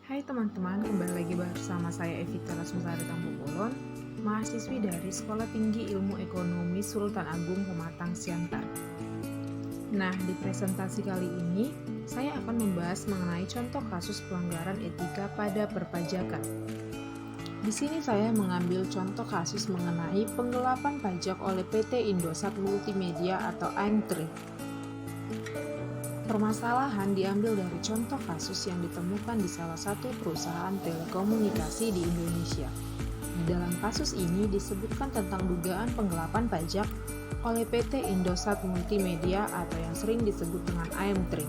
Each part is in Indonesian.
Hai teman-teman, kembali lagi bersama saya Evita Lasmesari Tambubolon, mahasiswi dari Sekolah Tinggi Ilmu Ekonomi Sultan Agung Pematang Siantar. Nah, di presentasi kali ini, saya akan membahas mengenai contoh kasus pelanggaran etika pada perpajakan. Di sini saya mengambil contoh kasus mengenai penggelapan pajak oleh PT Indosat Multimedia atau AIM3. Permasalahan diambil dari contoh kasus yang ditemukan di salah satu perusahaan telekomunikasi di Indonesia. Di dalam kasus ini disebutkan tentang dugaan penggelapan pajak oleh PT Indosat Multimedia atau yang sering disebut dengan AIM3.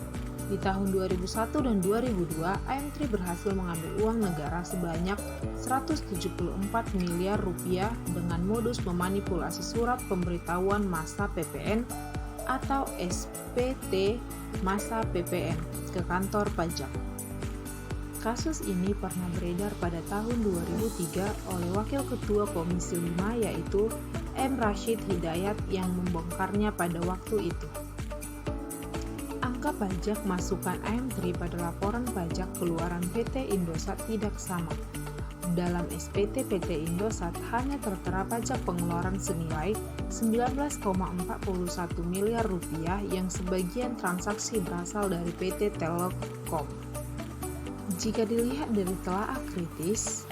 Di tahun 2001 dan 2002, AIM3 berhasil mengambil uang negara sebanyak 174 miliar rupiah dengan modus memanipulasi surat pemberitahuan masa PPN atau SPT masa PPN ke kantor pajak. Kasus ini pernah beredar pada tahun 2003 oleh Wakil Ketua Komisi 5 yaitu M. Rashid Hidayat yang membongkarnya pada waktu itu. Angka pajak masukan AIM3 pada laporan pajak keluaran PT Indosat tidak sama. Dalam SPT PT Indosat hanya tertera pajak pengeluaran senilai 19,41 miliar rupiah yang sebagian transaksi berasal dari PT Telekom. Jika dilihat dari telaah kritis,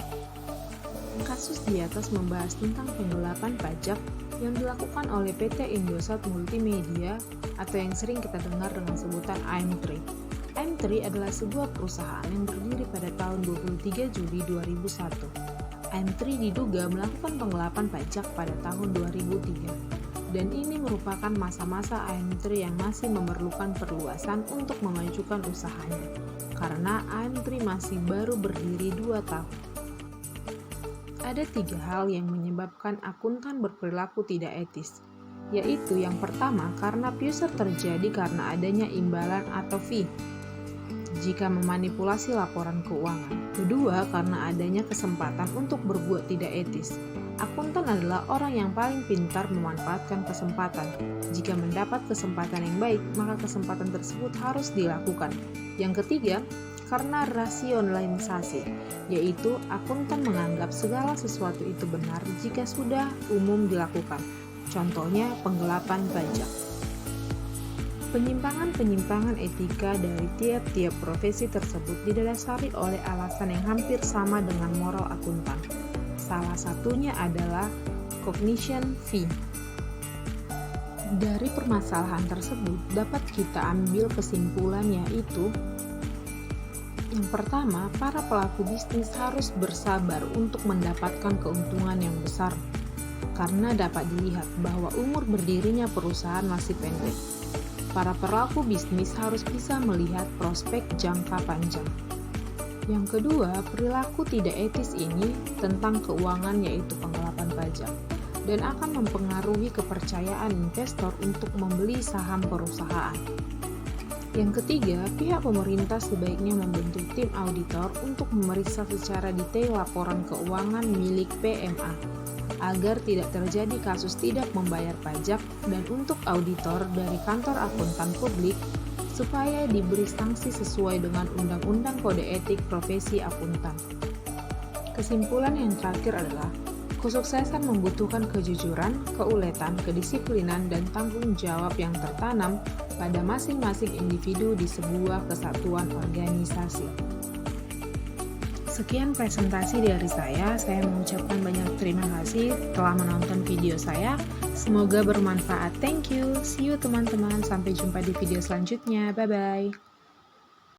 kasus di atas membahas tentang penggelapan pajak yang dilakukan oleh PT Indosat Multimedia atau yang sering kita dengar dengan sebutan AIM3. AIM3 adalah sebuah perusahaan yang berdiri pada tahun 23 Juli 2001. AIM3 diduga melakukan penggelapan pajak pada tahun 2003. Dan ini merupakan masa-masa AIM3 yang masih memerlukan perluasan untuk memajukan usahanya. Karena AIM3 masih baru berdiri 2 tahun. Ada 3 hal yang menyebabkan akuntan berperilaku tidak etis. Yaitu yang pertama, karena abuse terjadi karena adanya imbalan atau fee jika memanipulasi laporan keuangan. Kedua, karena adanya kesempatan untuk berbuat tidak etis. Akuntan adalah orang yang paling pintar memanfaatkan kesempatan. Jika mendapat kesempatan yang baik, maka kesempatan tersebut harus dilakukan. Yang ketiga, karena rasionalisasi, yaitu akuntan menganggap segala sesuatu itu benar jika sudah umum dilakukan. Contohnya, penggelapan pajak. Penyimpangan-penyimpangan etika dari tiap-tiap profesi tersebut didasari oleh alasan yang hampir sama dengan moral akuntan. Salah satunya adalah cognition fee. Dari permasalahan tersebut dapat kita ambil kesimpulan yaitu yang pertama, para pelaku bisnis harus bersabar untuk mendapatkan keuntungan yang besar karena dapat dilihat bahwa umur berdirinya perusahaan masih pendek. Para pelaku bisnis harus bisa melihat prospek jangka panjang. Yang kedua, perilaku tidak etis ini tentang keuangan yaitu penggelapan pajak dan akan mempengaruhi kepercayaan investor untuk membeli saham perusahaan. Yang ketiga, pihak pemerintah sebaiknya membentuk tim auditor untuk memeriksa secara detail laporan keuangan milik PMA agar tidak terjadi kasus tidak membayar pajak dan untuk auditor dari kantor akuntan publik supaya diberi sanksi sesuai dengan Undang-Undang Kode Etik Profesi Akuntan. Kesimpulan yang terakhir adalah kesuksesan membutuhkan kejujuran, keuletan, kedisiplinan, dan tanggung jawab yang tertanam pada masing-masing individu di sebuah kesatuan organisasi. Sekian presentasi dari saya mengucapkan banyak terima kasih telah menonton video saya. Semoga bermanfaat. Thank you. See you teman-teman. Sampai jumpa di video selanjutnya. Bye-bye.